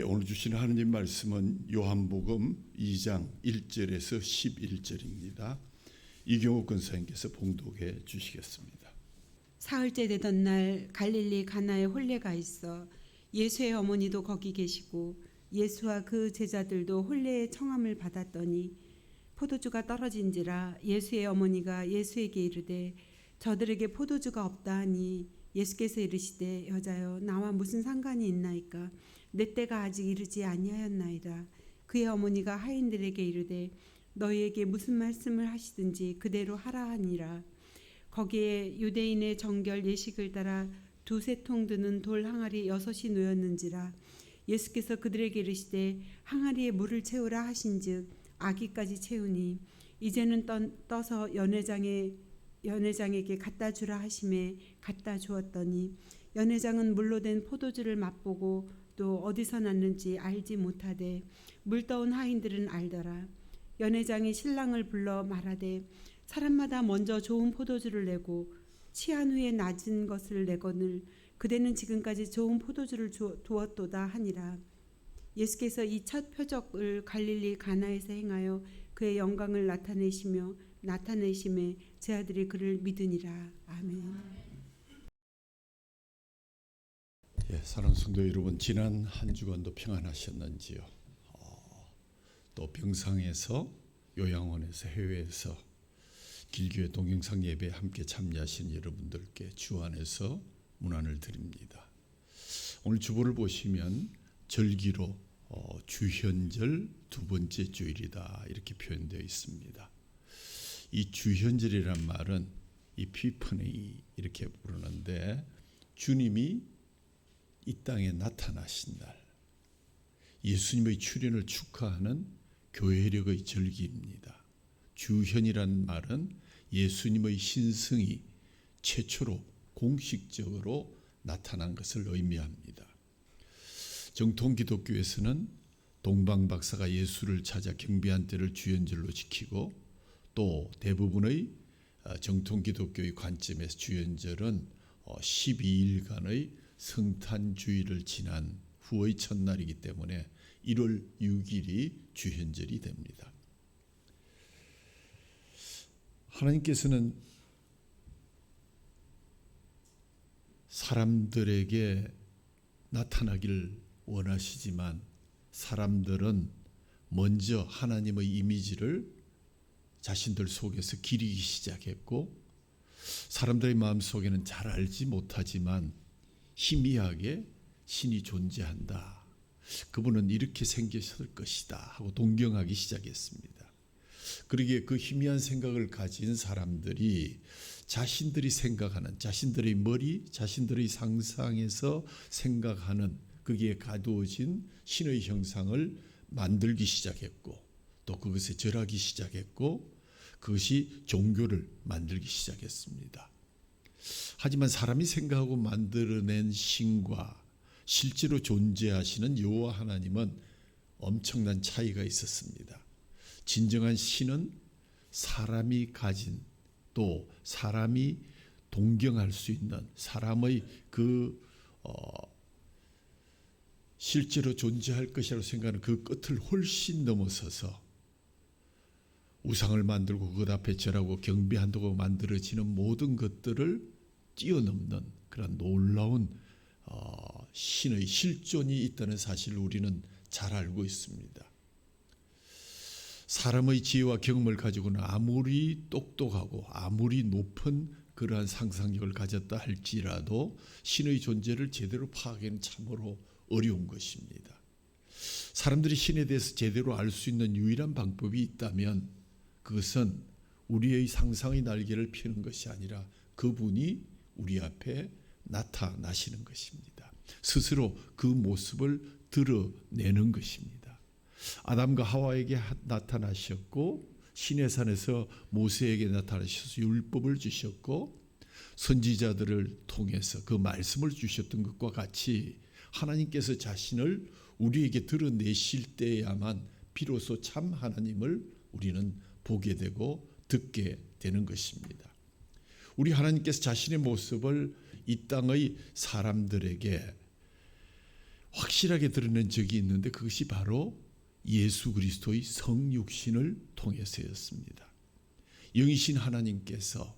오늘 주신 하느님 말씀은 요한복음 2장 1절에서 11절입니다. 이경욱 권사님께서 봉독해 주시겠습니다. 사흘째 되던 날 갈릴리 가나에 혼례가 있어 예수의 어머니도 거기 계시고 예수와 그 제자들도 혼례의 청함을 받았더니 포도주가 떨어진지라 예수의 어머니가 예수에게 이르되 저들에게 포도주가 없다 하니 예수께서 이르시되 여자여 나와 무슨 상관이 있나이까 내 때가 아직 이르지 아니하였나이다. 그의 어머니가 하인들에게 이르되 너희에게 무슨 말씀을 하시든지 그대로 하라 하니라. 거기에 유대인의 정결 예식을 따라 두세 통 드는 돌 항아리 6이 놓였는지라. 예수께서 그들에게 이르시되 항아리에 물을 채우라 하신즉 아기까지 채우니 이제는 떠서 연회장에게 갖다 주라 하심에 갖다 주었더니 연회장은 물로 된 포도주를 맛보고 또 어디서 났는지 알지 못하되 물 떠온 하인들은 알더라. 연회장이 신랑을 불러 말하되 사람마다 먼저 좋은 포도주를 내고 취한 후에 낮은 것을 내거늘 그대는 지금까지 좋은 포도주를 두었도다 하니라. 예수께서 이 첫 표적을 갈릴리 가나에서 행하여 그의 영광을 나타내심에 제 아들이 그를 믿으니라. 아멘. 사랑하는 성도 여러분, 지난 한 주간도 평안하셨는지요? 또 병상에서, 요양원에서, 해외에서 길교회 동영상 예배에 함께 참여하신 여러분들께 주 안에서 문안을 드립니다. 오늘 주보를 보시면 절기로 주현절 두 번째 주일이다 이렇게 표현되어 있습니다. 이 주현절이란 말은 이피파니 이렇게 부르는데 주님이 이 땅에 나타나신 날, 예수님의 출현을 축하하는 교회력의 절기입니다. 주현이란 말은 예수님의 신성이 최초로 공식적으로 나타난 것을 의미합니다. 정통 기독교에서는 동방박사가 예수를 찾아 경배한 때를 주현절로 지키고 또 대부분의 정통 기독교의 관점에서 주현절은 12일간의 성탄주일을 지난 후의 첫날이기 때문에 1월 6일이 주현절이 됩니다. 하나님께서는 사람들에게 나타나기를 원하시지만 사람들은 먼저 하나님의 이미지를 자신들 속에서 기리기 시작했고 사람들의 마음속에는 잘 알지 못하지만 희미하게 신이 존재한다. 그분은 이렇게 생기셨을 것이다 하고 동경하기 시작했습니다. 그러기에 그 희미한 생각을 가진 사람들이 자신들이 생각하는 자신들의 머리, 자신들의 상상에서 생각하는 거기에 가두어진 신의 형상을 만들기 시작했고 또 그것에 절하기 시작했고 그것이 종교를 만들기 시작했습니다. 하지만 사람이 생각하고 만들어낸 신과 실제로 존재하시는 여호와 하나님은 엄청난 차이가 있었습니다. 진정한 신은 사람이 가진 또 사람이 동경할 수 있는 사람의 실제로 존재할 것이라고 생각하는 그 끝을 훨씬 넘어서서 우상을 만들고 그것 앞에 절하고 경배한다고 만들어지는 모든 것들을 뛰어넘는 그런 놀라운 신의 실존이 있다는 사실을 우리는 잘 알고 있습니다. 사람의 지혜와 경험을 가지고는 아무리 똑똑하고 아무리 높은 그러한 상상력을 가졌다 할지라도 신의 존재를 제대로 파악하기는 참으로 어려운 것입니다. 사람들이 신에 대해서 제대로 알 수 있는 유일한 방법이 있다면 그것은 우리의 상상의 날개를 펴는 것이 아니라 그분이 우리 앞에 나타나시는 것입니다. 스스로 그 모습을 드러내는 것입니다. 아담과 하와에게 나타나셨고 시내산에서 모세에게 나타나셔서 율법을 주셨고 선지자들을 통해서 그 말씀을 주셨던 것과 같이 하나님께서 자신을 우리에게 드러내실 때야만 비로소 참 하나님을 우리는 보게 되고 듣게 되는 것입니다. 우리 하나님께서 자신의 모습을 이 땅의 사람들에게 확실하게 드러낸 적이 있는데 그것이 바로 예수 그리스도의 성육신을 통해서였습니다. 영이신 하나님께서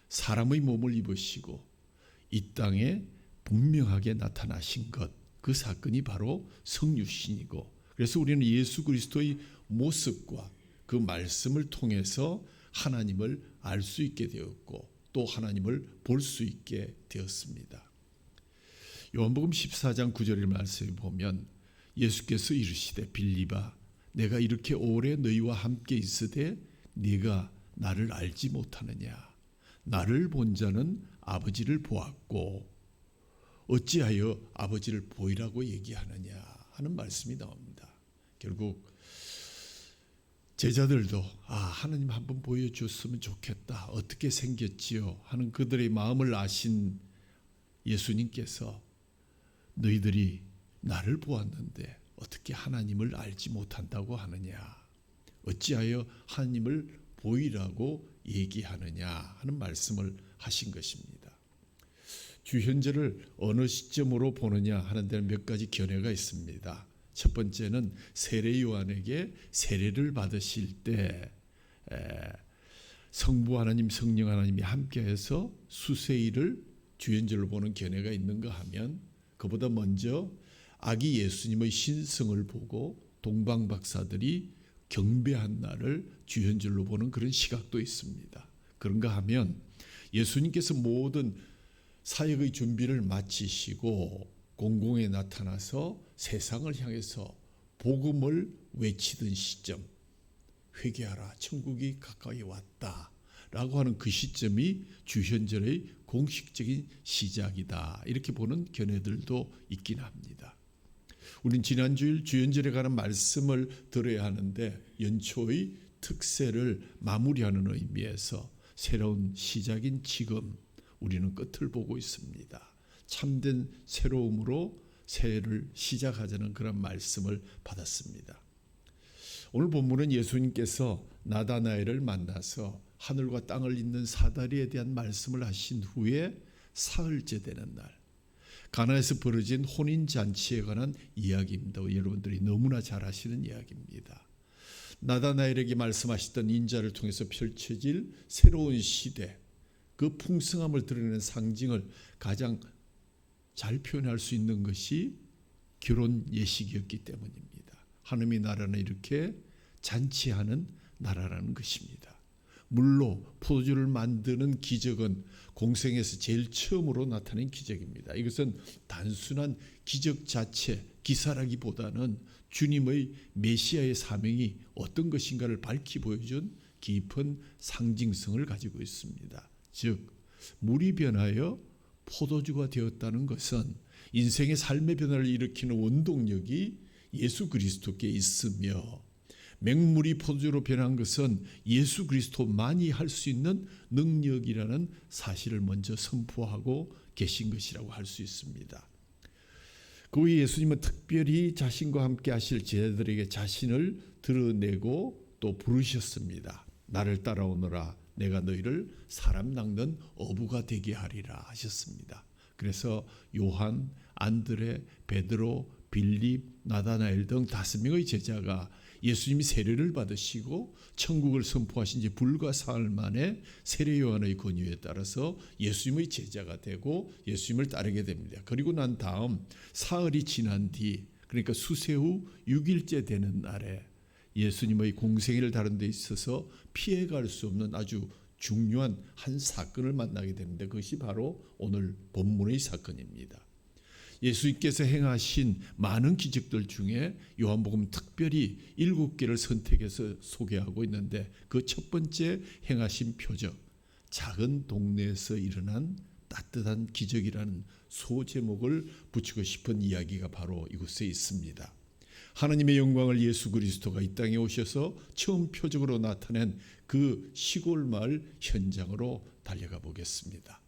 사람의 몸을 입으시고 이 땅에 분명하게 나타나신 것, 그 사건이 바로 성육신이고, 그래서 우리는 예수 그리스도의 모습과 그 말씀을 통해서 하나님을 알 수 있게 되었고 또 하나님을 볼 수 있게 되었습니다. 요한복음 14장 9절의 말씀을 보면 예수께서 이르시되 빌립아 내가 이렇게 오래 너희와 함께 있으되 네가 나를 알지 못하느냐. 나를 본 자는 아버지를 보았고 어찌하여 아버지를 보이라고 얘기하느냐 하는 말씀이 나옵니다. 결국 제자들도 하나님 한번 보여줬으면 좋겠다. 어떻게 생겼지요? 하는 그들의 마음을 아신 예수님께서 너희들이 나를 보았는데 어떻게 하나님을 알지 못한다고 하느냐. 어찌하여 하나님을 보이라고 얘기하느냐 하는 말씀을 하신 것입니다. 주현재를 어느 시점으로 보느냐 하는 데는 몇 가지 견해가 있습니다. 첫 번째는 세례 요한에게 세례를 받으실 때 성부 하나님 성령 하나님이 함께해서 수세일을 주현절로 보는 견해가 있는가 하면 그보다 먼저 아기 예수님의 신성을 보고 동방박사들이 경배한 날을 주현절로 보는 그런 시각도 있습니다. 그런가 하면 예수님께서 모든 사역의 준비를 마치시고 공공에 나타나서 세상을 향해서 복음을 외치던 시점, 회개하라 천국이 가까이 왔다 라고 하는 그 시점이 주현절의 공식적인 시작이다 이렇게 보는 견해들도 있긴 합니다. 우린 지난주일 주현절에 관한 말씀을 들어야 하는데 연초의 특세를 마무리하는 의미에서 새로운 시작인 지금 우리는 끝을 보고 있습니다. 참된 새로움으로 새해를 시작하자는 그런 말씀을 받았습니다. 오늘 본문은 예수님께서 나다나엘을 만나서 하늘과 땅을 잇는 사다리에 대한 말씀을 하신 후에 사흘째 되는 날 가나에서 벌어진 혼인잔치에 관한 이야기입니다. 여러분들이 너무나 잘 아시는 이야기입니다. 나다나엘에게 말씀하셨던 인자를 통해서 펼쳐질 새로운 시대, 그 풍성함을 드러내는 상징을 가장 잘 표현할 수 있는 것이 결혼 예식이었기 때문입니다. 하나님의 나라는 이렇게 잔치하는 나라라는 것입니다. 물로 포도주를 만드는 기적은 공생에서 제일 처음으로 나타낸 기적입니다. 이것은 단순한 기적 자체, 기사라기보다는 주님의 메시아의 사명이 어떤 것인가를 밝히 보여준 깊은 상징성을 가지고 있습니다. 즉 물이 변하여 포도주가 되었다는 것은 인생의 삶의 변화를 일으키는 원동력이 예수 그리스도께 있으며 맹물이 포도주로 변한 것은 예수 그리스도만이 할 수 있는 능력이라는 사실을 먼저 선포하고 계신 것이라고 할 수 있습니다. 그 후에 예수님은 특별히 자신과 함께 하실 제자들에게 자신을 드러내고 또 부르셨습니다. 나를 따라오너라 내가 너희를 사람 낚는 어부가 되게 하리라 하셨습니다. 그래서 요한, 안드레, 베드로, 빌립, 나다나엘 등 5명의 제자가 예수님이 세례를 받으시고 천국을 선포하신 지 불과 사흘 만에 세례 요한의 권유에 따라서 예수님의 제자가 되고 예수님을 따르게 됩니다. 그리고 난 다음 사흘이 지난 뒤 그러니까 수세 후 6일째 되는 날에 예수님의 공생애를 다룬 데 있어서 피해갈 수 없는 아주 중요한 한 사건을 만나게 되는데 그것이 바로 오늘 본문의 사건입니다. 예수님께서 행하신 많은 기적들 중에 요한복음 특별히 7개를 선택해서 소개하고 있는데 그 첫 번째 행하신 표적, 작은 동네에서 일어난 따뜻한 기적이라는 소제목을 붙이고 싶은 이야기가 바로 이곳에 있습니다. 하나님의 영광을 예수 그리스도가 이 땅에 오셔서 처음 표적으로 나타낸 그 시골 마을 현장으로 달려가 보겠습니다.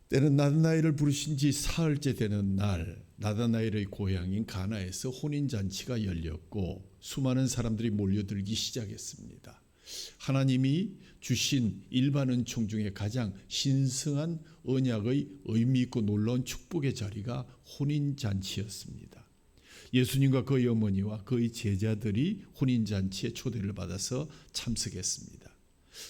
때는 나다나엘을 부르신 지 사흘째 되는 날 나다나엘의 고향인 가나에서 혼인잔치가 열렸고 수많은 사람들이 몰려들기 시작했습니다. 하나님이 주신 일반 은총 중에 가장 신성한 언약의 의미 있고 놀라운 축복의 자리가 혼인잔치였습니다. 예수님과 그의 어머니와 그의 제자들이 혼인잔치에 초대를 받아서 참석했습니다.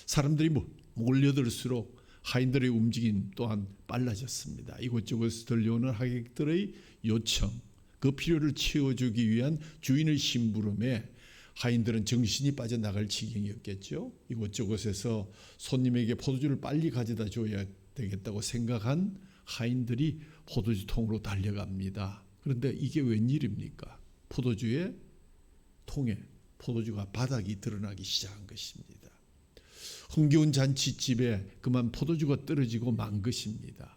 사람들이 몰려들수록 하인들의 움직임 또한 빨라졌습니다. 이곳저곳에서 들려오는 하객들의 요청, 그 필요를 채워주기 위한 주인의 심부름에 하인들은 정신이 빠져나갈 지경이었겠죠. 이곳저곳에서 손님에게 포도주를 빨리 가져다 줘야 되겠다고 생각한 하인들이 포도주통으로 달려갑니다. 그런데 이게 웬일입니까? 포도주의 통에 포도주가 바닥이 드러나기 시작한 것입니다. 흥겨운 잔치집에 그만 포도주가 떨어지고 만 것입니다.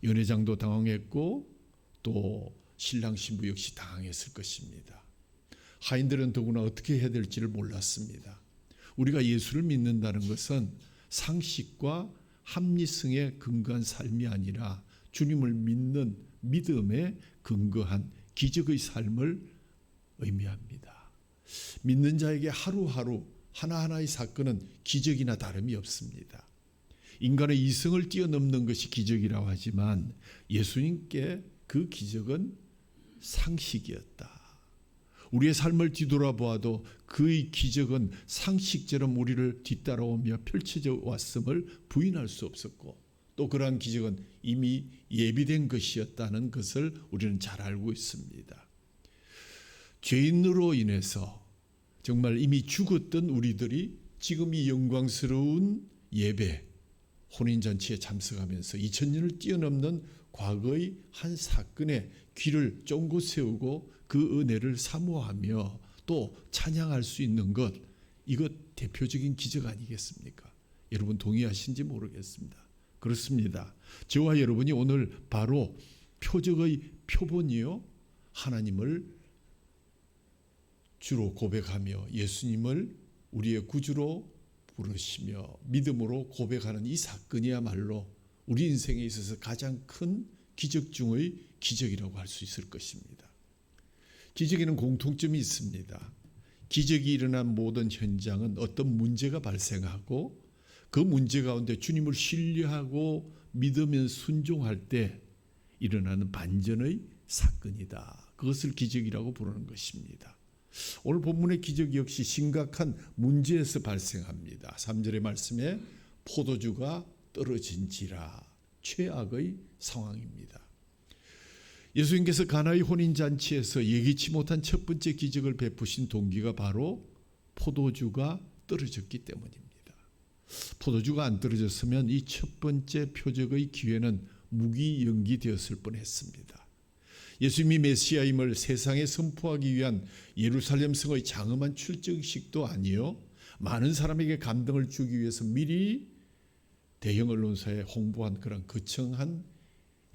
연회장도 당황했고 또 신랑 신부 역시 당황했을 것입니다. 하인들은 더구나 어떻게 해야 될지를 몰랐습니다. 우리가 예수를 믿는다는 것은 상식과 합리성에 근거한 삶이 아니라 주님을 믿는 믿음에 근거한 기적의 삶을 의미합니다. 믿는 자에게 하루하루 하나하나의 사건은 기적이나 다름이 없습니다. 인간의 이성을 뛰어넘는 것이 기적이라고 하지만 예수님께 그 기적은 상식이었다. 우리의 삶을 뒤돌아보아도 그의 기적은 상식처럼 우리를 뒤따라오며 펼쳐져 왔음을 부인할 수 없었고 또 그러한 기적은 이미 예비된 것이었다는 것을 우리는 잘 알고 있습니다. 죄인으로 인해서 정말 이미 죽었던 우리들이 지금 이 영광스러운 예배, 혼인잔치에 참석하면서 2000년을 뛰어넘는 과거의 한 사건에 귀를 쫑긋 세우고 그 은혜를 사모하며 또 찬양할 수 있는 것, 이것 대표적인 기적 아니겠습니까? 여러분 동의하신지 모르겠습니다. 그렇습니다. 저와 여러분이 오늘 바로 표적의 표본이요, 하나님을 주로 고백하며 예수님을 우리의 구주로 부르시며 믿음으로 고백하는 이 사건이야말로 우리 인생에 있어서 가장 큰 기적 중의 기적이라고 할 수 있을 것입니다. 기적에는 공통점이 있습니다. 기적이 일어난 모든 현장은 어떤 문제가 발생하고 그 문제 가운데 주님을 신뢰하고 믿으면 순종할 때 일어나는 반전의 사건이다. 그것을 기적이라고 부르는 것입니다. 오늘 본문의 기적 역시 심각한 문제에서 발생합니다. 3절의 말씀에 포도주가 떨어진지라, 최악의 상황입니다. 예수님께서 가나의 혼인잔치에서 예기치 못한 첫 번째 기적을 베푸신 동기가 바로 포도주가 떨어졌기 때문입니다. 포도주가 안 떨어졌으면 이 첫 번째 표적의 기회는 무기연기되었을 뻔했습니다. 예수님이 메시아임을 세상에 선포하기 위한 예루살렘 성의 장엄한 출정식도 아니요, 많은 사람에게 감동을 주기 위해서 미리 대형 언론사에 홍보한 그런 거창한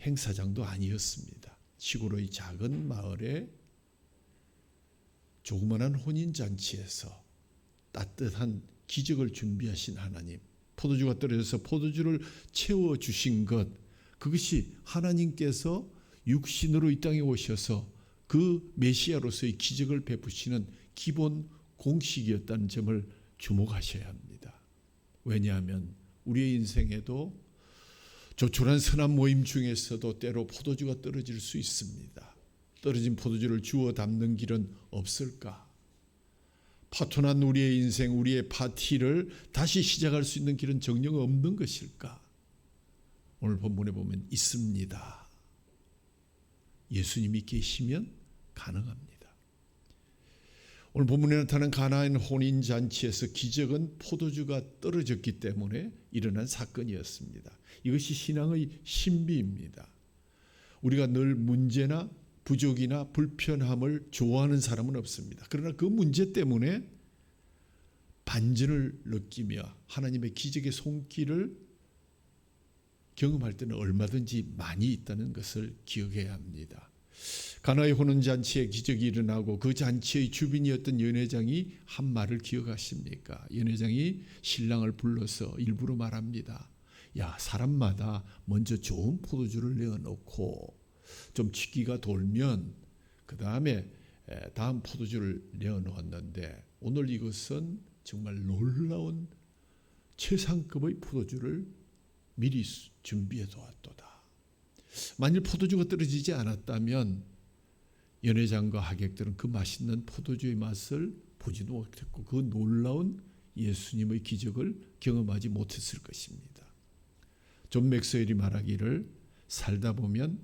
행사장도 아니었습니다. 시골의 작은 마을에 조그만한 혼인잔치에서 따뜻한 기적을 준비하신 하나님, 포도주가 떨어져서 포도주를 채워주신 것, 그것이 하나님께서 육신으로 이 땅에 오셔서 그 메시아로서의 기적을 베푸시는 기본 공식이었다는 점을 주목하셔야 합니다. 왜냐하면 우리의 인생에도 조촐한 선한 모임 중에서도 때로 포도주가 떨어질 수 있습니다. 떨어진 포도주를 주워 담는 길은 없을까? 파토난 우리의 인생, 우리의 파티를 다시 시작할 수 있는 길은 정녕 없는 것일까? 오늘 본문에 보면 있습니다. 예수님이 계시면 가능합니다. 오늘 본문에 나타난 가나안 혼인잔치에서 기적은 포도주가 떨어졌기 때문에 일어난 사건이었습니다. 이것이 신앙의 신비입니다. 우리가 늘 문제나 부족이나 불편함을 좋아하는 사람은 없습니다. 그러나 그 문제 때문에 반전을 느끼며 하나님의 기적의 손길을 경험할 때는 얼마든지 많이 있다는 것을 기억해야 합니다. 가나의 혼인잔치에 기적이 일어나고 그 잔치의 주빈이었던 연회장이 한 말을 기억하십니까? 연회장이 신랑을 불러서 일부러 말합니다. 야, 사람마다 먼저 좋은 포도주를 내어놓고 좀 취기가 돌면 그 다음에 다음 포도주를 내어놓았는데 오늘 이것은 정말 놀라운 최상급의 포도주를 미리 준비해 두었도다. 만일 포도주가 떨어지지 않았다면 연회장과 하객들은 그 맛있는 포도주의 맛을 보지도 못했고 그 놀라운 예수님의 기적을 경험하지 못했을 것입니다. 존 맥스웰이 말하기를 살다 보면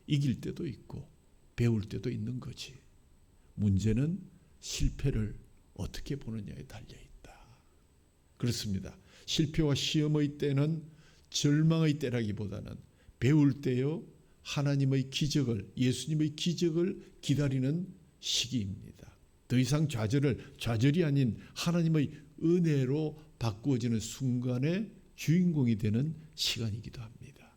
이길 때도 있고 배울 때도 있는 거지. 문제는 실패를 어떻게 보느냐에 달려있다. 그렇습니다. 실패와 시험의 때는 절망의 때라기보다는 배울 때요 하나님의 기적을 예수님의 기적을 기다리는 시기입니다. 더 이상 좌절이 아닌 하나님의 은혜로 바꾸어지는 순간에 주인공이 되는 시간이기도 합니다.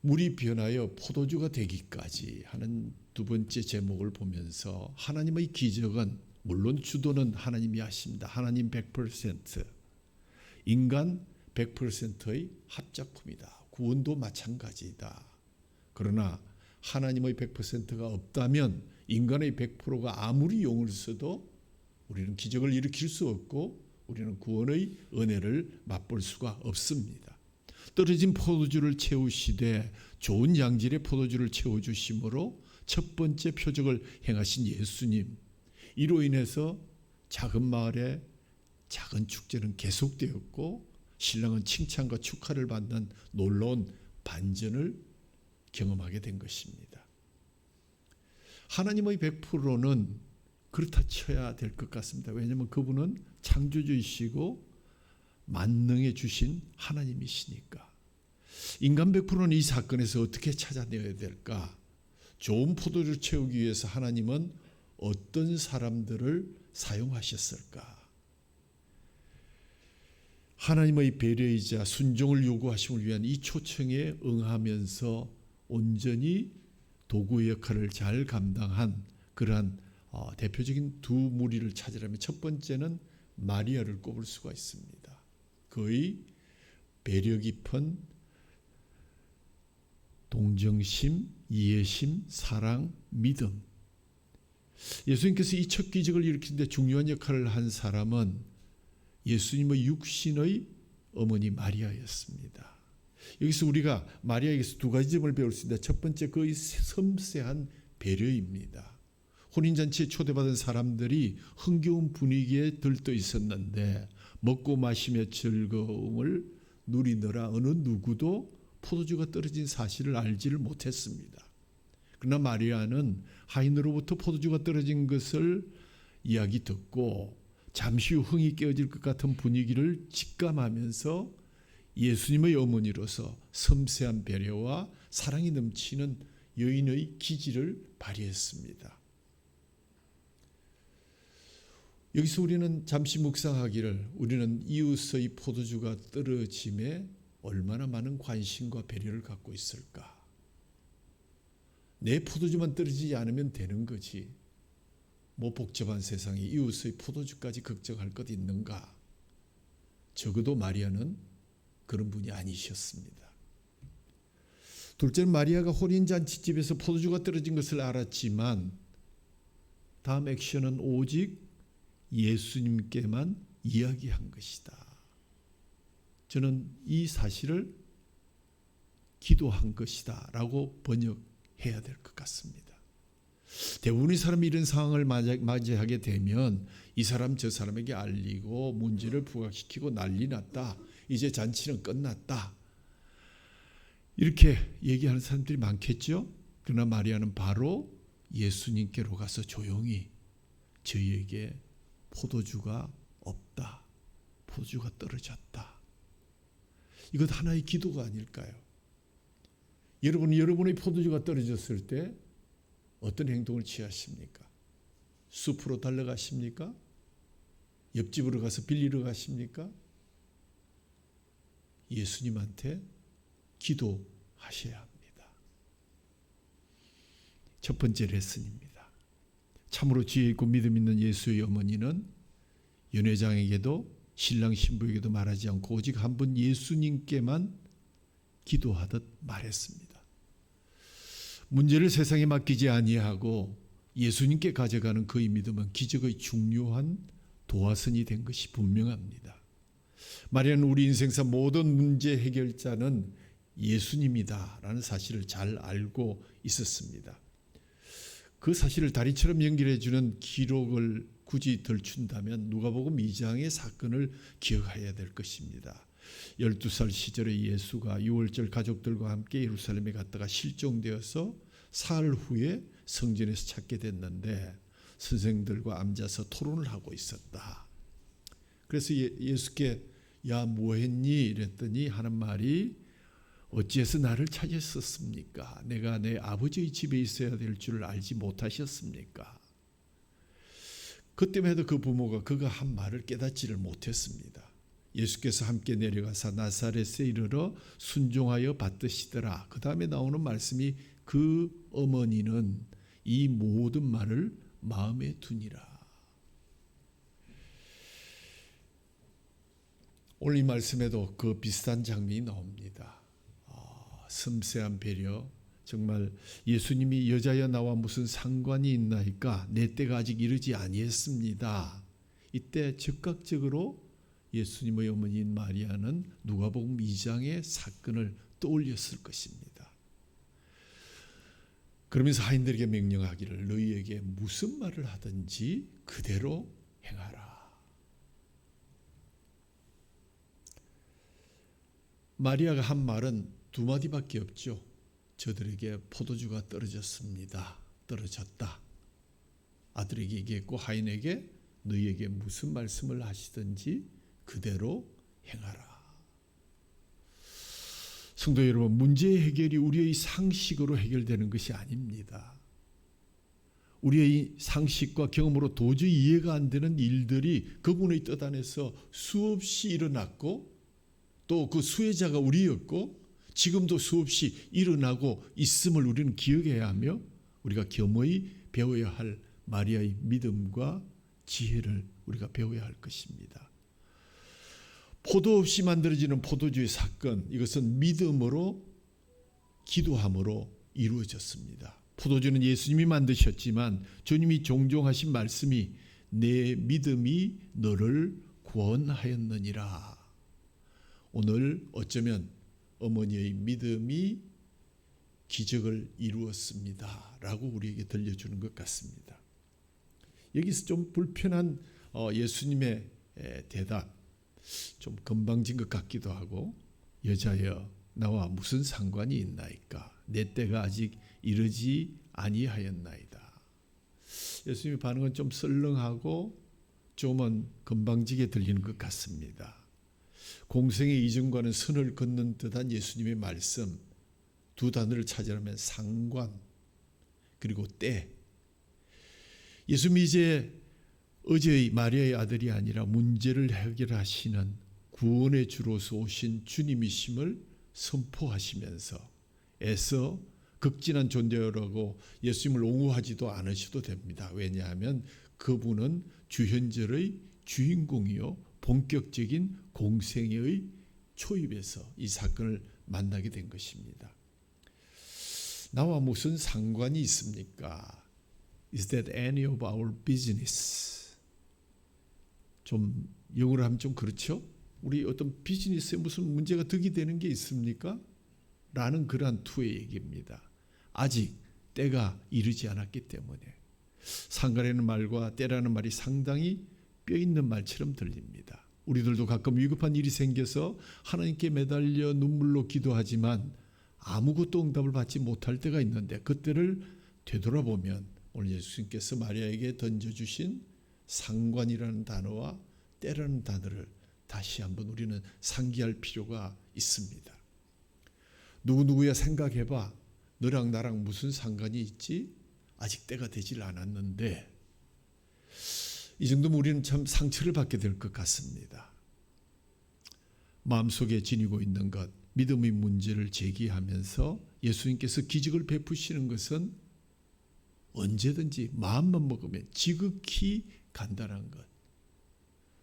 물이 변하여 포도주가 되기까지 하는 두 번째 제목을 보면서 하나님의 기적은 물론 주도는 하나님이 하십니다. 하나님 100%, 인간 100%의 합작품이다. 구원도 마찬가지다. 그러나 하나님의 100%가 없다면 인간의 100%가 아무리 용을 써도 우리는 기적을 일으킬 수 없고 우리는 구원의 은혜를 맛볼 수가 없습니다. 떨어진 포도주를 채우시되 좋은 양질의 포도주를 채워주심으로 첫 번째 표적을 행하신 예수님, 이로 인해서 작은 마을에 작은 축제는 계속되었고 신랑은 칭찬과 축하를 받는 놀라운 반전을 경험하게 된 것입니다. 하나님의 100%는 그렇다 쳐야 될 것 같습니다. 왜냐하면 그분은 창조주이시고 만능해 주신 하나님이시니까. 인간 100%는 이 사건에서 어떻게 찾아내야 될까? 좋은 포도주를 채우기 위해서 하나님은 어떤 사람들을 사용하셨을까? 하나님의 배려이자 순종을 요구하심을 위한 이 초청에 응하면서 온전히 도구의 역할을 잘 감당한 그러한 대표적인 두 무리를 찾으라면 첫 번째는 마리아를 꼽을 수가 있습니다. 그의 배려 깊은 동정심, 이해심, 사랑, 믿음. 예수님께서 이 첫 기적을 일으키는데 중요한 역할을 한 사람은 예수님의 육신의 어머니 마리아였습니다. 여기서 우리가 마리아에게서 두 가지 점을 배울 수 있는데 첫 번째 그의 섬세한 배려입니다. 혼인잔치에 초대받은 사람들이 흥겨운 분위기에 들떠 있었는데 먹고 마시며 즐거움을 누리느라 어느 누구도 포도주가 떨어진 사실을 알지를 못했습니다. 그러나 마리아는 하인으로부터 포도주가 떨어진 것을 이야기 듣고 잠시 후 흥이 깨어질 것 같은 분위기를 직감하면서 예수님의 어머니로서 섬세한 배려와 사랑이 넘치는 여인의 기질을 발휘했습니다. 여기서 우리는 잠시 묵상하기를 우리는 이웃의 포도주가 떨어짐에 얼마나 많은 관심과 배려를 갖고 있을까? 내 포도주만 떨어지지 않으면 되는 거지. 뭐 복잡한 세상에 이웃의 포도주까지 걱정할 것 있는가? 적어도 마리아는 그런 분이 아니셨습니다. 둘째는 마리아가 혼인잔치집에서 포도주가 떨어진 것을 알았지만 다음 액션은 오직 예수님께만 이야기한 것이다. 저는 이 사실을 기도한 것이다 라고 번역해야 될 것 같습니다. 대부분의 사람이 이런 상황을 맞이하게 되면 이 사람 저 사람에게 알리고 문제를 부각시키고 난리 났다. 이제 잔치는 끝났다. 이렇게 얘기하는 사람들이 많겠죠. 그러나 마리아는 바로 예수님께로 가서 조용히 저희에게 포도주가 없다. 포도주가 떨어졌다. 이것 하나의 기도가 아닐까요? 여러분의 포도주가 떨어졌을 때 어떤 행동을 취하십니까? 숲으로 달려가십니까? 옆집으로 가서 빌리러 가십니까? 예수님한테 기도하셔야 합니다. 첫 번째 레슨입니다. 참으로 지혜 있고 믿음 있는 예수의 어머니는 연회장에게도 신랑 신부에게도 말하지 않고 오직 한 분 예수님께만 기도하듯 말했습니다. 문제를 세상에 맡기지 아니하고 예수님께 가져가는 그의 믿음은 기적의 중요한 도화선이 된 것이 분명합니다. 마리아는 우리 인생사 모든 문제 해결자는 예수님이다라는 사실을 잘 알고 있었습니다. 그 사실을 다리처럼 연결해 주는 기록을 굳이 덜춘다면 누가복음 2장의 사건을 기억해야 될 것입니다. 12살 시절에 예수가 유월절 가족들과 함께 예루살렘에 갔다가 실종되어서 사흘 후에 성전에서 찾게 됐는데 선생들과 앉아서 토론을 하고 있었다. 그래서 예수께 야 뭐했니? 이랬더니 하는 말이 어찌해서 나를 찾으셨습니까? 내가 내 아버지의 집에 있어야 될 줄을 알지 못하셨습니까? 그때만 해도 그 부모가 그가 한 말을 깨닫지를 못했습니다. 예수께서 함께 내려가사 나사렛에 이르러 순종하여 받드시더라. 그 다음에 나오는 말씀이 그 어머니는 이 모든 말을 마음에 두니라. 오늘 이 말씀에도 그 비슷한 장면이 나옵니다. 섬세한 배려. 정말 예수님이 여자여 나와 무슨 상관이 있나이까? 내 때가 아직 이르지 아니했습니다. 이때 즉각적으로 예수님의 어머니인 마리아는 누가복음 2장의 사건을 떠올렸을 것입니다. 그러면서 하인들에게 명령하기를 너희에게 무슨 말을 하든지 그대로 행하라. 마리아가 한 말은 두 마디밖에 없죠. 저들에게 포도주가 떨어졌습니다. 떨어졌다. 아들에게 얘기했고 하인에게 너희에게 무슨 말씀을 하시든지 그대로 행하라. 성도 여러분, 문제 해결이 우리의 상식으로 해결되는 것이 아닙니다. 우리의 상식과 경험으로 도저히 이해가 안 되는 일들이 그분의 뜻 안에서 수없이 일어났고 또 그 수혜자가 우리였고 지금도 수없이 일어나고 있음을 우리는 기억해야 하며 우리가 겸허히 배워야 할 마리아의 믿음과 지혜를 우리가 배워야 할 것입니다. 포도 없이 만들어지는 포도주의 사건, 이것은 믿음으로 기도함으로 이루어졌습니다. 포도주는 예수님이 만드셨지만 주님이 종종 하신 말씀이 내 믿음이 너를 구원하였느니라. 오늘 어쩌면 어머니의 믿음이 기적을 이루었습니다 라고 우리에게 들려주는 것 같습니다. 여기서 좀 불편한 예수님의 대답, 좀 건방진 것 같기도 하고 여자여 나와 무슨 상관이 있나이까? 내 때가 아직 이르지 아니하였나이다. 예수님의 반응은 좀 썰렁하고 좀은 건방지게 들리는 것 같습니다. 공생의 이전과는 선을 긋는 듯한 예수님의 말씀, 두 단어를 찾으라면 상관 그리고 때. 예수님이 이제 어제의 마리아의 아들이 아니라 문제를 해결하시는 구원의 주로서 오신 주님이심을 선포하시면서 애써 극진한 존재라고 예수님을 옹호하지도 않으셔도 됩니다. 왜냐하면 그분은 주현절의 주인공이요 본격적인 공생애의 초입에서 이 사건을 만나게 된 것입니다. 나와 무슨 상관이 있습니까? Is that any of our business? 좀 영어로 하면 좀 그렇죠? 우리 어떤 비즈니스에 무슨 문제가 득이 되는 게 있습니까? 라는 그러한 투의 얘기입니다. 아직 때가 이르지 않았기 때문에. 상관이라는 말과 때라는 말이 상당히 뼈 있는 말처럼 들립니다. 우리들도 가끔 위급한 일이 생겨서 하나님께 매달려 눈물로 기도하지만 아무것도 응답을 받지 못할 때가 있는데 그때를 되돌아보면 오늘 예수님께서 마리아에게 던져주신 상관이라는 단어와 때라는 단어를 다시 한번 우리는 상기할 필요가 있습니다. 누구누구야 생각해봐. 너랑 나랑 무슨 상관이 있지? 아직 때가 되질 않았는데 이 정도면 우리는 참 상처를 받게 될 것 같습니다. 마음속에 지니고 있는 것, 믿음의 문제를 제기하면서 예수님께서 기적을 베푸시는 것은 언제든지 마음만 먹으면 지극히 간단한 것.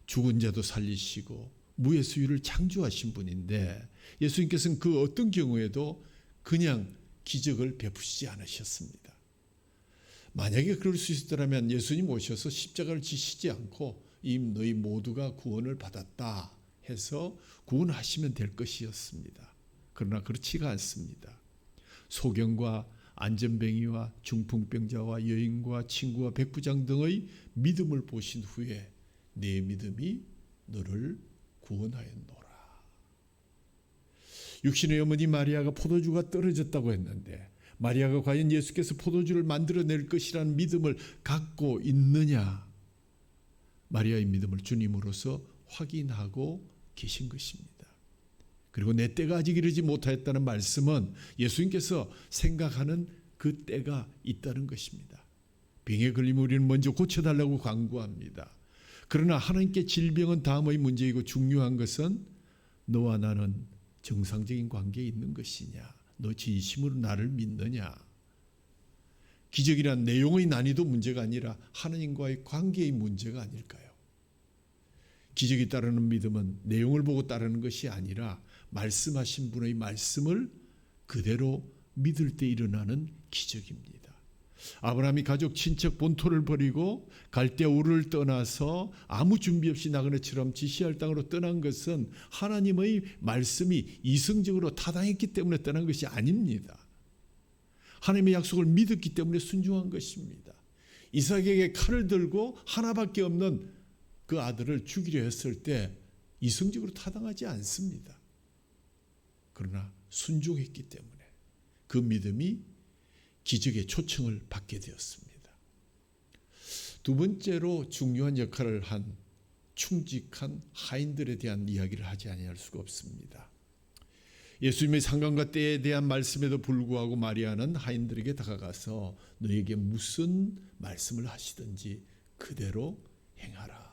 죽은 자도 살리시고 무의 수유를 창조하신 분인데 예수님께서는 그 어떤 경우에도 그냥 기적을 베푸시지 않으셨습니다. 만약에 그럴 수 있었다면 예수님 오셔서 십자가를 지시지 않고 이미 너희 모두가 구원을 받았다 해서 구원하시면 될 것이었습니다. 그러나 그렇지가 않습니다. 소경과 안전뱅이와 중풍병자와 여인과 친구와 백부장 등의 믿음을 보신 후에 내 믿음이 너를 구원하였노라. 육신의 어머니 마리아가 포도주가 떨어졌다고 했는데 마리아가 과연 예수께서 포도주를 만들어낼 것이라는 믿음을 갖고 있느냐? 마리아의 믿음을 주님으로서 확인하고 계신 것입니다. 그리고 내 때가 아직 이르지 못하였다는 말씀은 예수님께서 생각하는 그 때가 있다는 것입니다. 병에 걸리면 우리는 먼저 고쳐달라고 간구합니다. 그러나 하나님께 질병은 다음의 문제이고 중요한 것은 너와 나는 정상적인 관계에 있는 것이냐, 너 진심으로 나를 믿느냐. 기적이란 내용의 난이도 문제가 아니라 하나님과의 관계의 문제가 아닐까요? 기적이 따르는 믿음은 내용을 보고 따르는 것이 아니라 말씀하신 분의 말씀을 그대로 믿을 때 일어나는 기적입니다. 아브라함이 가족, 친척, 본토를 버리고 갈대아 우르를 떠나서 아무 준비 없이 나그네처럼 지시할 땅으로 떠난 것은 하나님의 말씀이 이성적으로 타당했기 때문에 떠난 것이 아닙니다. 하나님의 약속을 믿었기 때문에 순종한 것입니다. 이삭에게 칼을 들고 하나밖에 없는 그 아들을 죽이려 했을 때 이성적으로 타당하지 않습니다. 그러나 순종했기 때문에 그 믿음이 기적의 초청을 받게 되었습니다. 두 번째로 중요한 역할을 한 충직한 하인들에 대한 이야기를 하지 아니할 수가 없습니다. 예수님의 상관과 때에 대한 말씀에도 불구하고 마리아는 하인들에게 다가가서 너에게 무슨 말씀을 하시든지 그대로 행하라.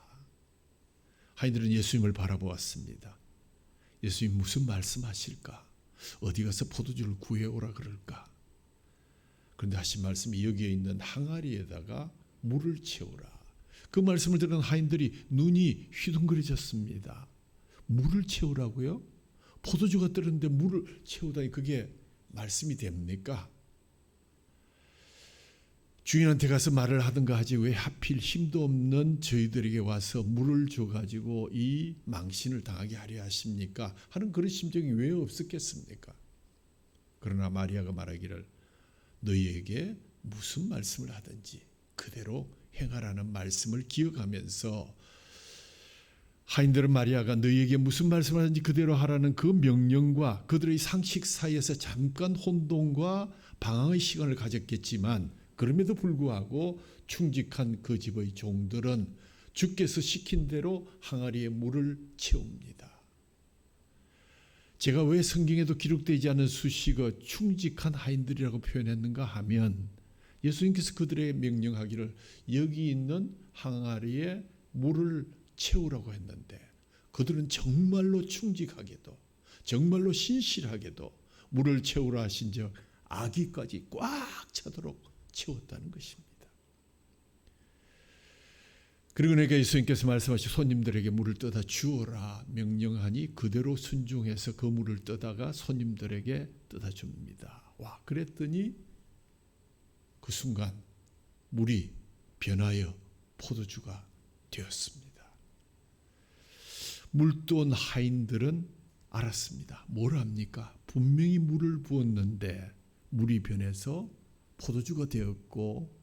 하인들은 예수님을 바라보았습니다. 예수님 무슨 말씀하실까? 어디 가서 포도주를 구해오라 그럴까? 그런데 하신 말씀이 여기에 있는 항아리에다가 물을 채우라. 그 말씀을 들은 하인들이 눈이 휘둥그레졌습니다. 물을 채우라고요? 포도주가 떨어졌는데 물을 채우다니 그게 말씀이 됩니까? 주인한테 가서 말을 하든가 하지 왜 하필 힘도 없는 저희들에게 와서 물을 줘가지고 이 망신을 당하게 하려 하십니까? 하는 그런 심정이 왜 없었겠습니까? 그러나 마리아가 말하기를 너희에게 무슨 말씀을 하든지 그대로 행하라는 말씀을 기억하면서 하인들은 마리아가 너희에게 무슨 말씀을 하든지 그대로 하라는 그 명령과 그들의 상식 사이에서 잠깐 혼돈과 방황의 시간을 가졌겠지만 그럼에도 불구하고 충직한 그 집의 종들은 주께서 시킨 대로 항아리에 물을 채웁니다. 제가 왜 성경에도 기록되지 않은 수식어 충직한 하인들이라고 표현했는가 하면 예수님께서 그들에게 명령하기를 여기 있는 항아리에 물을 채우라고 했는데 그들은 정말로 충직하게도 정말로 신실하게도 물을 채우라 하신 적 아기까지 꽉 차도록 채웠다는 것입니다. 그리고 내가 예수님께서 말씀하신 손님들에게 물을 떠다 주어라 명령하니 그대로 순종해서 그 물을 떠다가 손님들에게 떠다 줍니다. 와, 그랬더니 그 순간 물이 변하여 포도주가 되었습니다. 물돈 하인들은 알았습니다. 뭘 합니까? 분명히 물을 부었는데 물이 변해서 포도주가 되었고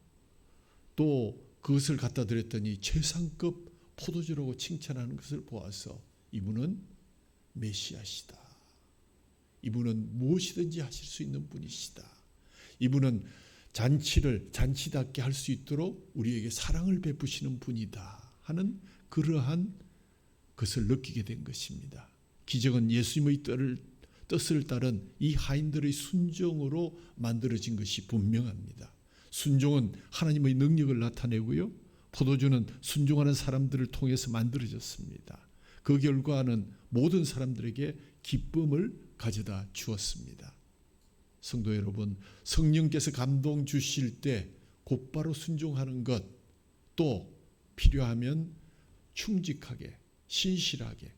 또 그것을 갖다 드렸더니 최상급 포도주라고 칭찬하는 것을 보아서 이분은 메시아시다. 이분은 무엇이든지 하실 수 있는 분이시다. 이분은 잔치를 잔치답게 할 수 있도록 우리에게 사랑을 베푸시는 분이다 하는 그러한 것을 느끼게 된 것입니다. 기적은 예수님의 뜻을 따른 이 하인들의 순종으로 만들어진 것이 분명합니다. 순종은 하나님의 능력을 나타내고요. 포도주는 순종하는 사람들을 통해서 만들어졌습니다. 그 결과는 모든 사람들에게 기쁨을 가져다 주었습니다. 성도 여러분, 성령께서 감동 주실 때 곧바로 순종하는 것, 또 필요하면 충직하게 신실하게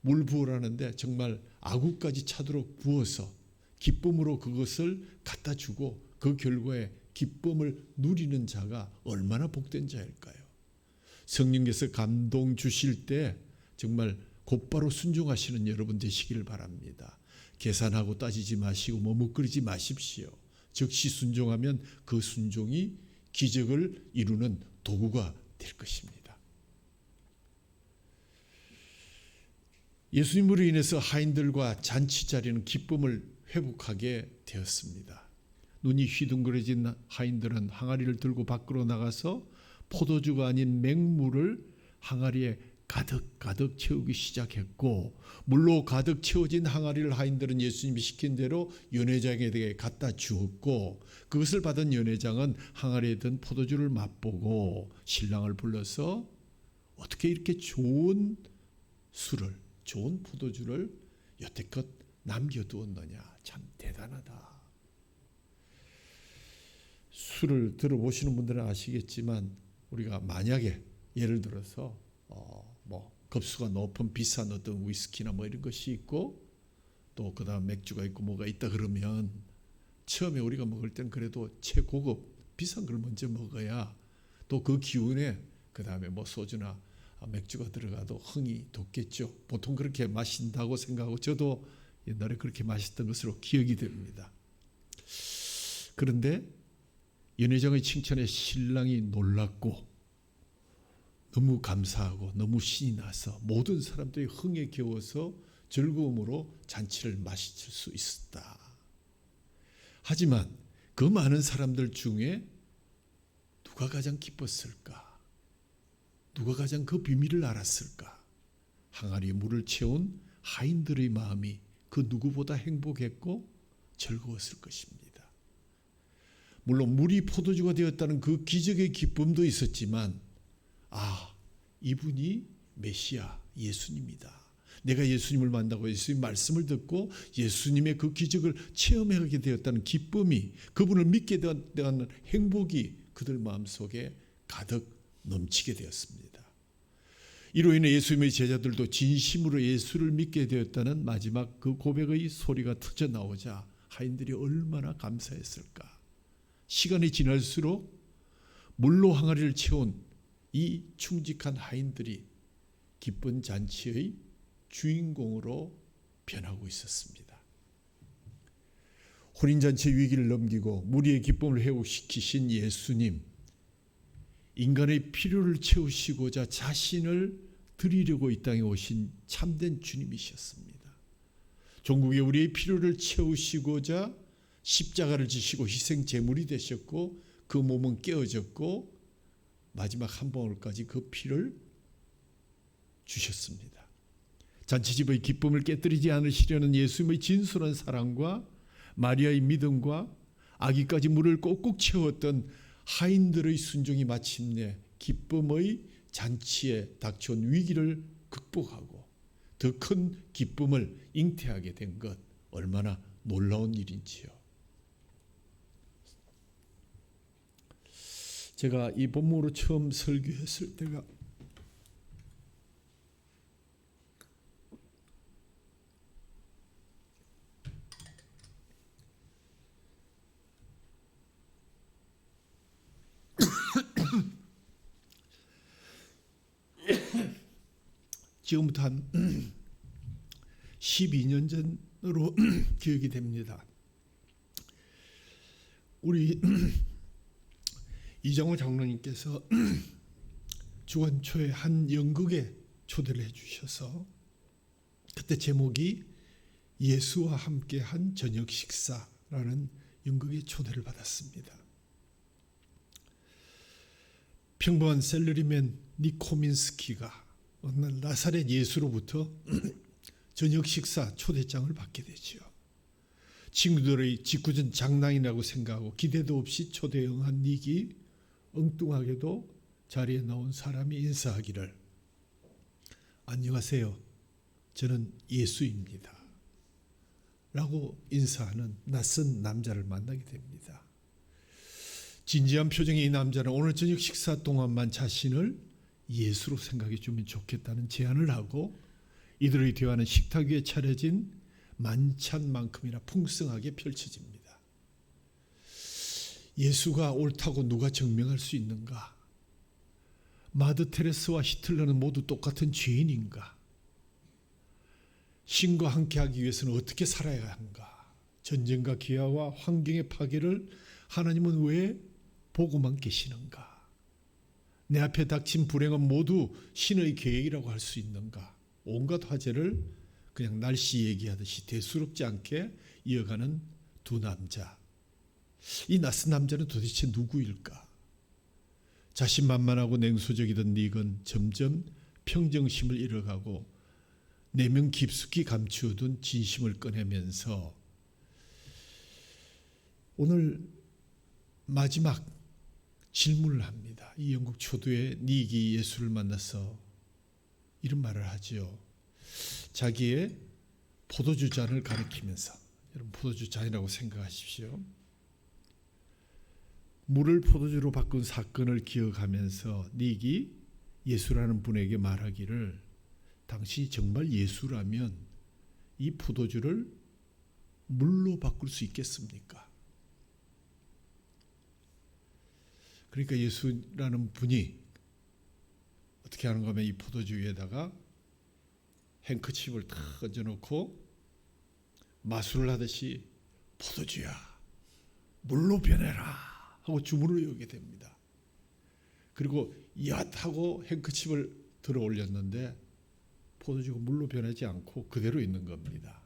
물 부으라는데 정말 아구까지 차도록 부어서 기쁨으로 그것을 갖다 주고 그 결과에 기쁨을 누리는 자가 얼마나 복된 자일까요? 성령께서 감동 주실 때 정말 곧바로 순종하시는 여러분 되시기를 바랍니다. 계산하고 따지지 마시고 머뭇거리지 마십시오. 즉시 순종하면 그 순종이 기적을 이루는 도구가 될 것입니다. 예수님으로 인해서 하인들과 잔치 자리는 기쁨을 회복하게 되었습니다. 눈이 휘둥그레진 하인들은 항아리를 들고 밖으로 나가서 포도주가 아닌 맹물을 항아리에 가득 채우기 시작했고, 물로 가득 채워진 항아리를 하인들은 예수님이 시킨 대로 연회장에게 갖다 주었고, 그것을 받은 연회장은 항아리에 든 포도주를 맛보고 신랑을 불러서 어떻게 이렇게 좋은 술을, 좋은 포도주를 여태껏 남겨두었느냐, 참 대단하다. 술을 들어보시는 분들은 아시겠지만, 우리가 만약에 예를 들어서 급수가 높은 비싼 어떤 위스키나 이런 것이 있고, 또 그다음 맥주가 있고 뭐가 있다 그러면 처음에 우리가 먹을 때는 그래도 최고급 비싼 걸 먼저 먹어야 또 그 기운에 그다음에 소주나 맥주가 들어가도 흥이 돋겠죠. 보통 그렇게 마신다고 생각하고 저도 옛날에 그렇게 마셨던 것으로 기억이 됩니다. 그런데 연회장의 칭찬에 신랑이 놀랐고 너무 감사하고 너무 신이 나서 모든 사람들이 흥에 겨워서 즐거움으로 잔치를 마실 수 있었다. 하지만 그 많은 사람들 중에 누가 가장 기뻤을까? 누가 가장 그 비밀을 알았을까? 항아리에 물을 채운 하인들의 마음이 그 누구보다 행복했고 즐거웠을 것입니다. 물론 물이 포도주가 되었다는 그 기적의 기쁨도 있었지만, 이분이 메시아 예수님이다. 내가 예수님을 만나고 예수님 말씀을 듣고 예수님의 그 기적을 체험하게 되었다는 기쁨이, 그분을 믿게 되었다는 행복이 그들 마음속에 가득 넘치게 되었습니다. 이로 인해 예수님의 제자들도 진심으로 예수를 믿게 되었다는 마지막 그 고백의 소리가 터져 나오자 하인들이 얼마나 감사했을까. 시간이 지날수록 물로 항아리를 채운 이 충직한 하인들이 기쁜 잔치의 주인공으로 변하고 있었습니다. 혼인잔치 위기를 넘기고 무리의 기쁨을 회복시키신 예수님, 인간의 필요를 채우시고자 자신을 드리려고 이 땅에 오신 참된 주님이셨습니다. 종국에 우리의 필요를 채우시고자 십자가를 지시고 희생 제물이 되셨고, 그 몸은 깨어졌고 마지막 한 방울까지 그 피를 주셨습니다. 잔치집의 기쁨을 깨뜨리지 않으시려는 예수님의 진솔한 사랑과 마리아의 믿음과 아기까지 물을 꼭꼭 채웠던 하인들의 순종이 마침내 기쁨의 잔치에 닥쳐온 위기를 극복하고 더 큰 기쁨을 잉태하게 된 것, 얼마나 놀라운 일인지요. 제가 이 본문으로 처음 설교했을 때가 지금부터 한 12년 전으로 기억이 됩니다. 우리 이정호 장로님께서 주간초에 한 연극에 초대를 해주셔서 그때 제목이 예수와 함께한 저녁 식사라는 연극에 초대를 받았습니다. 평범한 셀러리맨 니코민스키가 어느 날 나사렛 예수로부터 저녁 식사 초대장을 받게 되죠. 친구들의 직구전 장난이라고 생각하고 기대도 없이 초대에 응한 닉이 엉뚱하게도 자리에 나온 사람이 인사하기를, 안녕하세요, 저는 예수입니다 라고 인사하는 낯선 남자를 만나게 됩니다. 진지한 표정의 이 남자는 오늘 저녁 식사 동안만 자신을 예수로 생각해 주면 좋겠다는 제안을 하고, 이들의 대화는 식탁 위에 차려진 만찬만큼이나 풍성하게 펼쳐집니다. 예수가 옳다고 누가 증명할 수 있는가? 마더 테레스와 히틀러는 모두 똑같은 죄인인가? 신과 함께하기 위해서는 어떻게 살아야 하는가? 전쟁과 기아와 환경의 파괴를 하나님은 왜 보고만 계시는가? 내 앞에 닥친 불행은 모두 신의 계획이라고 할 수 있는가? 온갖 화제를 그냥 날씨 얘기하듯이 대수롭지 않게 이어가는 두 남자. 이 낯선 남자는 도대체 누구일까? 자신만만하고 냉소적이던 닉은 점점 평정심을 잃어가고 내면 깊숙이 감추어둔 진심을 꺼내면서 오늘 마지막 질문을 합니다. 이 영국 초도의 닉이 예수를 만나서 이런 말을 하죠. 자기의 포도주 잔을 가리키면서, 여러분 포도주 잔이라고 생각하십시오. 물을 포도주로 바꾼 사건을 기억하면서 닉이 예수라는 분에게 말하기를, 당신이 정말 예수라면 이 포도주를 물로 바꿀 수 있겠습니까? 그러니까 예수라는 분이 어떻게 하는가 하면 이 포도주 위에다가 행커칩을 탁 얹어놓고 마술을 하듯이 포도주야 물로 변해라 하고 주문을 외우게 됩니다. 그리고 얏 하고 행커칩을 들어 올렸는데 포도주가 물로 변하지 않고 그대로 있는 겁니다.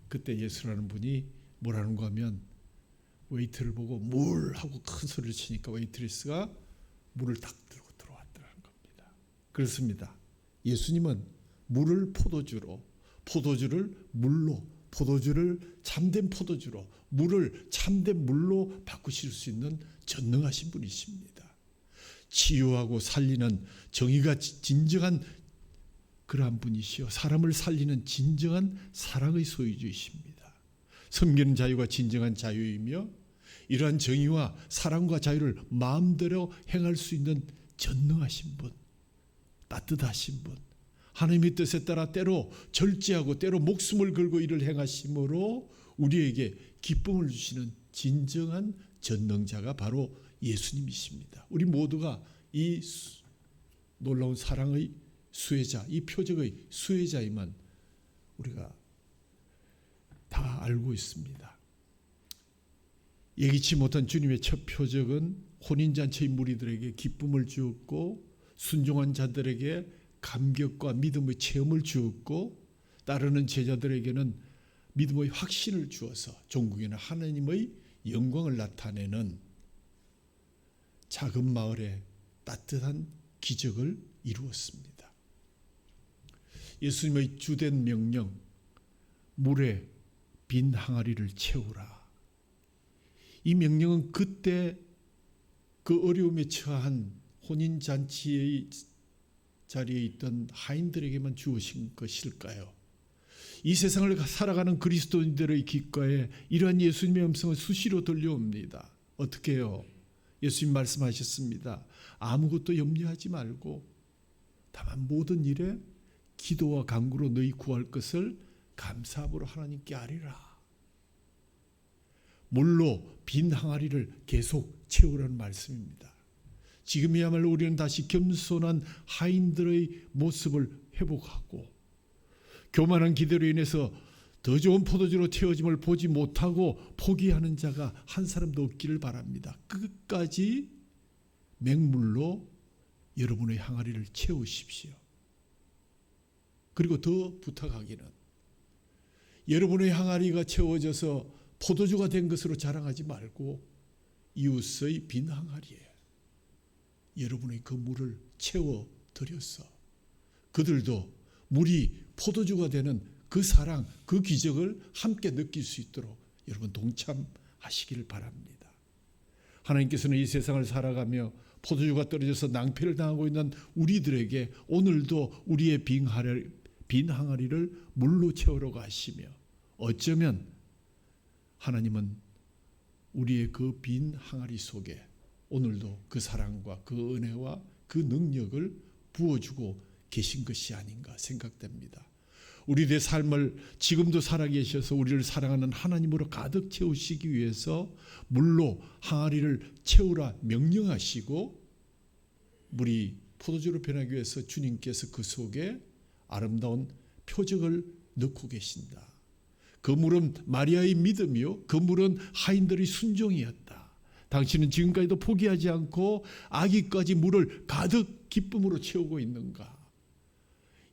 그때 예수라는 분이 뭐라는가 하면 웨이트를 보고 물 하고 큰 소리를 치니까 웨이트리스가 물을 딱 들고 들어왔더라는 겁니다. 그렇습니다. 예수님은 물을 포도주로, 포도주를 물로, 포도주를 참된 포도주로, 물을 참된 물로 바꾸실 수 있는 전능하신 분이십니다. 치유하고 살리는 정의가 진정한 그러한 분이시요 사람을 살리는 진정한 사랑의 소유주이십니다. 섬기는 자유가 진정한 자유이며 이러한 정의와 사랑과 자유를 마음대로 행할 수 있는 전능하신 분, 따뜻하신 분, 하나님의 뜻에 따라 때로 절제하고 때로 목숨을 걸고 이를 행하심으로 우리에게 기쁨을 주시는 진정한 전능자가 바로 예수님이십니다. 우리 모두가 이 놀라운 사랑의 수혜자, 이 표적의 수혜자임은 우리가 다 알고 있습니다. 예기치 못한 주님의 첫 표적은 혼인잔치의 무리들에게 기쁨을 주었고 순종한 자들에게 감격과 믿음의 체험을 주었고 따르는 제자들에게는 믿음의 확신을 주어서 종국에는 하나님의 영광을 나타내는 작은 마을에 따뜻한 기적을 이루었습니다. 예수님의 주된 명령, 물에 빈 항아리를 채우라. 이 명령은 그때 그 어려움에 처한 혼인잔치의 자리에 있던 하인들에게만 주어진 것일까요? 이 세상을 살아가는 그리스도인들의 귓가에 이러한 예수님의 음성은 수시로 들려옵니다. 어떻게 해요? 예수님 말씀하셨습니다. 아무것도 염려하지 말고 다만 모든 일에 기도와 간구로 너희 구할 것을 감사함으로 하나님께 아뢰라. 물로 빈 항아리를 계속 채우라는 말씀입니다. 지금이야말로 우리는 다시 겸손한 하인들의 모습을 회복하고 교만한 기대로 인해서 더 좋은 포도주로 채워짐을 보지 못하고 포기하는 자가 한 사람도 없기를 바랍니다. 끝까지 맹물로 여러분의 항아리를 채우십시오. 그리고 더 부탁하기는 여러분의 항아리가 채워져서 포도주가 된 것으로 자랑하지 말고 이웃의 빈 항아리에 여러분의 그 물을 채워드려서 그들도 물이 포도주가 되는 그 사랑, 그 기적을 함께 느낄 수 있도록 여러분 동참하시기를 바랍니다. 하나님께서는 이 세상을 살아가며 포도주가 떨어져서 낭패를 당하고 있는 우리들에게 오늘도 우리의 빈 항아리를 물로 채우러 가시며 어쩌면 하나님은 우리의 그 빈 항아리 속에 오늘도 그 사랑과 그 은혜와 그 능력을 부어주고 계신 것이 아닌가 생각됩니다. 우리들의 삶을 지금도 살아계셔서 우리를 사랑하는 하나님으로 가득 채우시기 위해서 물로 항아리를 채우라 명령하시고 물이 포도주로 변하기 위해서 주님께서 그 속에 아름다운 표적을 넣고 계신다. 그 물은 마리아의 믿음이요, 그 물은 하인들의 순종이었다. 당신은 지금까지도 포기하지 않고 아기까지 물을 가득 기쁨으로 채우고 있는가?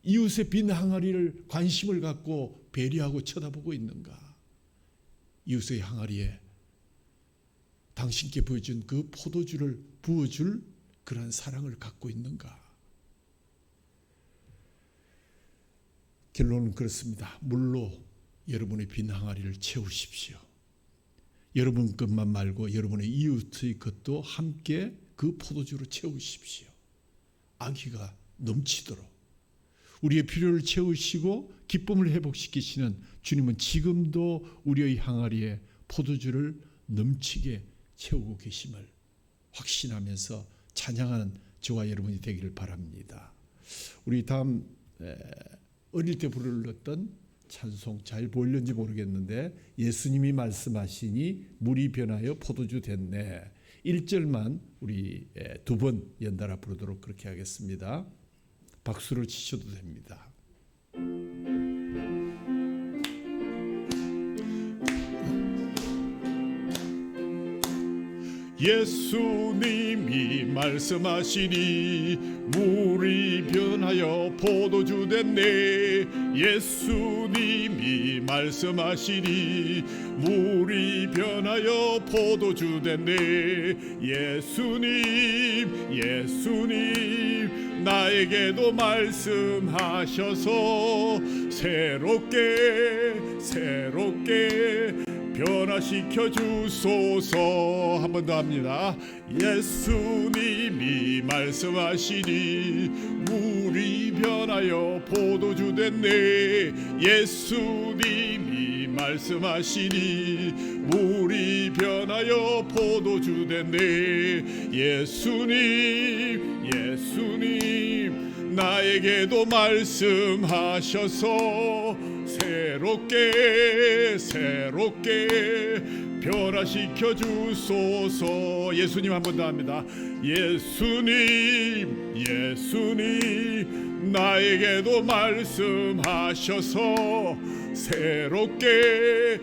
이웃의 빈 항아리를 관심을 갖고 배려하고 쳐다보고 있는가? 이웃의 항아리에 당신께 보여준 그 포도주를 부어줄 그러한 사랑을 갖고 있는가? 결론은 그렇습니다. 물로 여러분의 빈 항아리를 채우십시오. 여러분 것만 말고 여러분의 이웃의 것도 함께 그 포도주로 채우십시오. 아기가 넘치도록 우리의 필요를 채우시고 기쁨을 회복시키시는 주님은 지금도 우리의 항아리에 포도주를 넘치게 채우고 계심을 확신하면서 찬양하는 저와 여러분이 되기를 바랍니다. 우리 다음 어릴 때 불렀던 찬송 잘 보일는지 모르겠는데, 예수님이 말씀하시니 물이 변하여 포도주 됐네. 1절만 우리 두 번 연달아 부르도록 그렇게 하겠습니다. 박수를 치셔도 됩니다. 예수님이 말씀하시니 물이 변하여 포도주 됐네. 예수님이 말씀하시니 물이 변하여 포도주 됐네. 예수님 나에게도 말씀하셔서 새롭게 변화시켜 주소서. 한 번 더 합니다. 예수님이 말씀하시니 물이 변하여 포도주 됐네. 예수님이 말씀하시니 물이 변하여 포도주 됐네. 예수님 나에게도 말씀하셔서 새롭게 변화시켜 주소서. 예수님 한 번 더 합니다. 예수님 나에게도 말씀하셔서 새롭게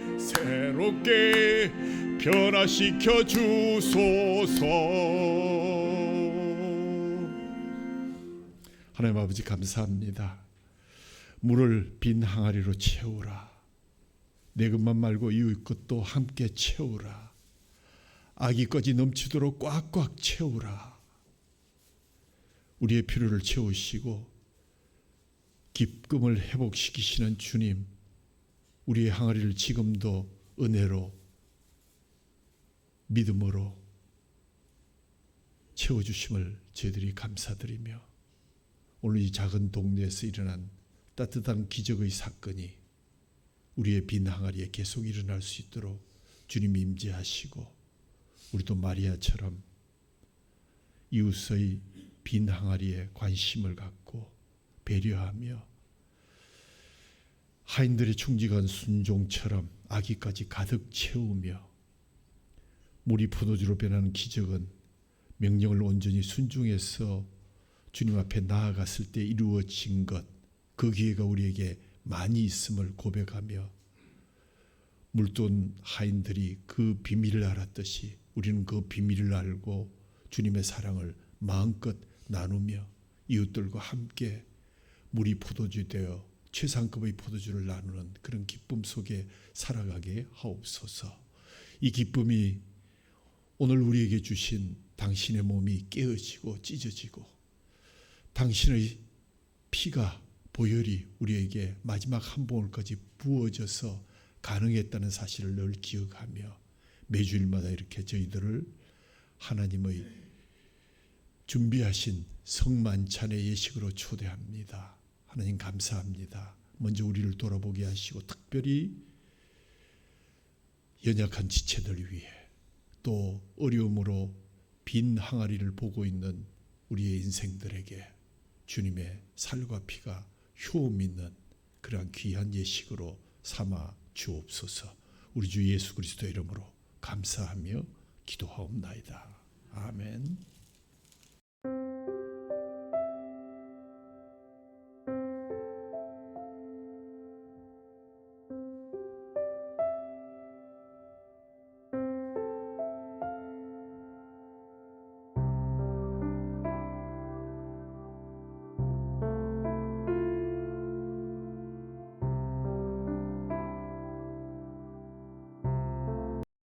변화시켜 주소서. 하나님 아버지 감사합니다. 물을 빈 항아리로 채우라. 내 것만 말고 이웃 것도 함께 채우라. 아기까지 넘치도록 꽉꽉 채우라. 우리의 필요를 채우시고 기쁨을 회복시키시는 주님, 우리의 항아리를 지금도 은혜로 믿음으로 채워주심을 저희들이 감사드리며, 오늘 이 작은 동네에서 일어난 따뜻한 기적의 사건이 우리의 빈 항아리에 계속 일어날 수 있도록 주님이 임재하시고, 우리도 마리아처럼 이웃의 빈 항아리에 관심을 갖고 배려하며 하인들의 충직한 순종처럼 아기까지 가득 채우며, 물이 포도주로 변하는 기적은 명령을 온전히 순종해서 주님 앞에 나아갔을 때 이루어진 것, 그 기회가 우리에게 많이 있음을 고백하며, 물돈 하인들이 그 비밀을 알았듯이 우리는 그 비밀을 알고 주님의 사랑을 마음껏 나누며 이웃들과 함께 물이 포도주 되어 최상급의 포도주를 나누는 그런 기쁨 속에 살아가게 하옵소서. 이 기쁨이 오늘 우리에게 주신 당신의 몸이 깨어지고 찢어지고 당신의 피가 보혈이 우리에게 마지막 한 봉을까지 부어져서 가능했다는 사실을 늘 기억하며 매주일마다 이렇게 저희들을 하나님의 준비하신 성만찬의 예식으로 초대합니다. 하나님 감사합니다. 먼저 우리를 돌아보게 하시고 특별히 연약한 지체들 위해, 또 어려움으로 빈 항아리를 보고 있는 우리의 인생들에게 주님의 살과 피가 효험 있는 그러한 귀한 예식으로 삼아 주옵소서. 우리 주 예수 그리스도 이름으로 감사하며 기도하옵나이다. 아멘.